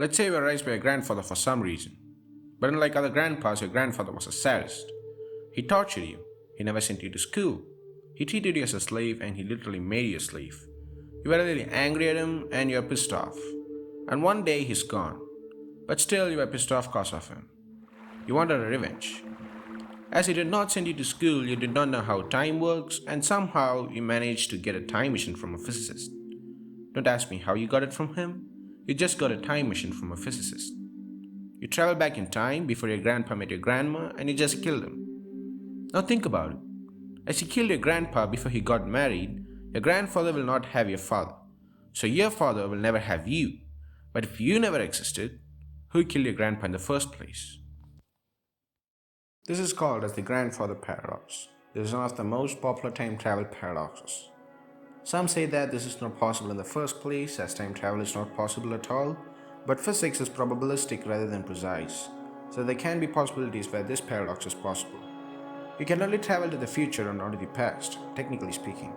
Let's say you were raised by your grandfather for some reason. But unlike other grandpas, your grandfather was a sadist. He tortured you. He never sent you to school. He treated you as a slave and he literally made you a slave. You were really angry at him and you are pissed off. And one day he's gone. But still you were pissed off because of him. You wanted a revenge. As he did not send you to school, you did not know how time works, and somehow you managed to get a time machine from a physicist. Don't ask me how you got it from him. You just got a time machine from a physicist. You traveled back in time before your grandpa met your grandma and you just killed him. Now think about it. As you killed your grandpa before he got married, your grandfather will not have your father. So your father will never have you. But if you never existed, who killed your grandpa in the first place? This is called as the grandfather paradox. This is one of the most popular time travel paradoxes. Some say that this is not possible in the first place, as time travel is not possible at all, but physics is probabilistic rather than precise, so there can be possibilities where this paradox is possible. You can only travel to the future and not to the past, technically speaking,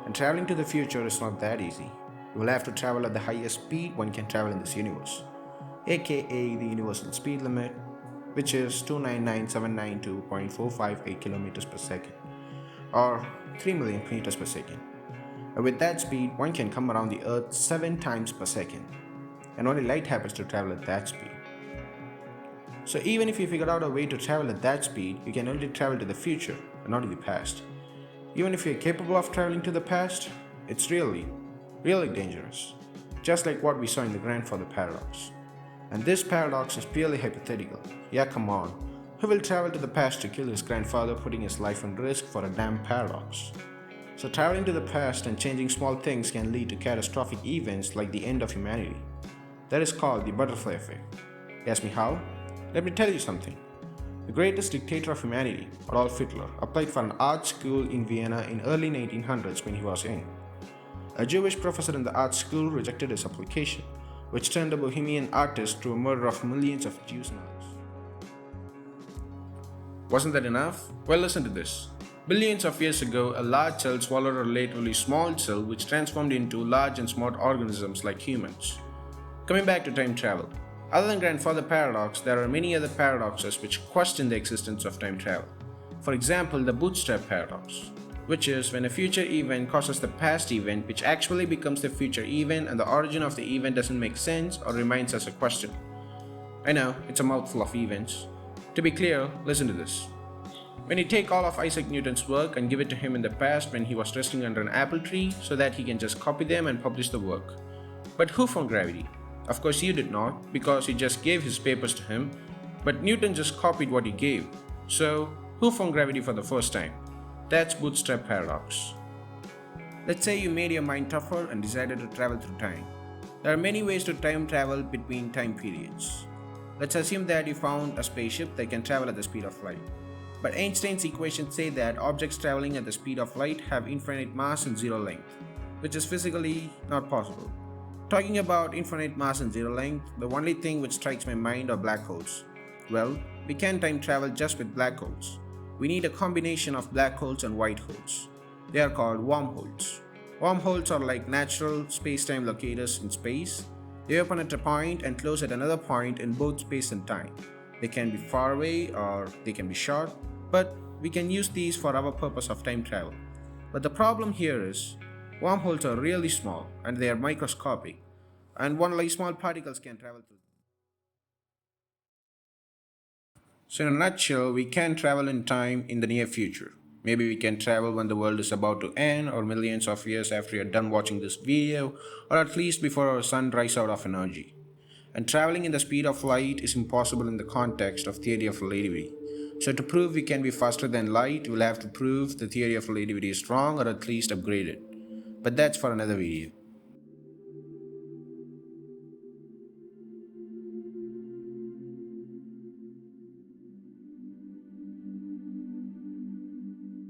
and traveling to the future is not that easy. You will have to travel at the highest speed one can travel in this universe, aka the universal speed limit, which is 299,792.458 kilometers per second, or 3 million meters per second. And with that speed, one can come around the Earth 7 times per second, and only light happens to travel at that speed. So even if you figured out a way to travel at that speed, you can only travel to the future and not to the past. Even if you're capable of traveling to the past, it's really dangerous, just like what we saw in the grandfather paradox. And this paradox is purely hypothetical. Yeah, come on. Who will travel to the past to kill his grandfather, putting his life on risk for a damn paradox? So traveling to the past and changing small things can lead to catastrophic events like the end of humanity. That is called the butterfly effect. You ask me how? Let me tell you something. The greatest dictator of humanity, Adolf Hitler, applied for an art school in Vienna in early 1900s when he was young. A Jewish professor in the art school rejected his application, which turned a bohemian artist to a murder of millions of Jews and others. Wasn't that enough? Well, listen to this. Billions of years ago, a large cell swallowed a relatively small cell which transformed into large and smart organisms like humans. Coming back to time travel. Other than grandfather paradox, there are many other paradoxes which question the existence of time travel. For example, the bootstrap paradox, which is when a future event causes the past event which actually becomes the future event and the origin of the event doesn't make sense or remains as a question. I know, it's a mouthful of events. To be clear, listen to this. When you take all of Isaac Newton's work and give it to him in the past when he was resting under an apple tree so that he can just copy them and publish the work. But who found gravity? Of course you did not, because you just gave his papers to him, but Newton just copied what he gave. So, who found gravity for the first time? That's bootstrap paradox. Let's say you made your mind tougher and decided to travel through time. There are many ways to time travel between time periods. Let's assume that you found a spaceship that can travel at the speed of light. But Einstein's equations say that objects traveling at the speed of light have infinite mass and zero length, which is physically not possible. Talking about infinite mass and zero length, the only thing which strikes my mind are black holes. Well, we can time travel just with black holes. We need a combination of black holes and white holes. They are called wormholes. Wormholes are like natural space-time locators in space. They open at a point and close at another point in both space and time. They can be far away or they can be short, but we can use these for our purpose of time travel. But the problem here is, wormholes are really small and they are microscopic, and only small particles can travel through them. So in a nutshell, we can travel in time in the near future. Maybe we can travel when the world is about to end or millions of years after you're done watching this video, or at least before our sun dries out of energy. And traveling in the speed of light is impossible in the context of theory of relativity. So to prove we can be faster than light, we'll have to prove the theory of relativity is wrong or at least upgraded. But that's for another video.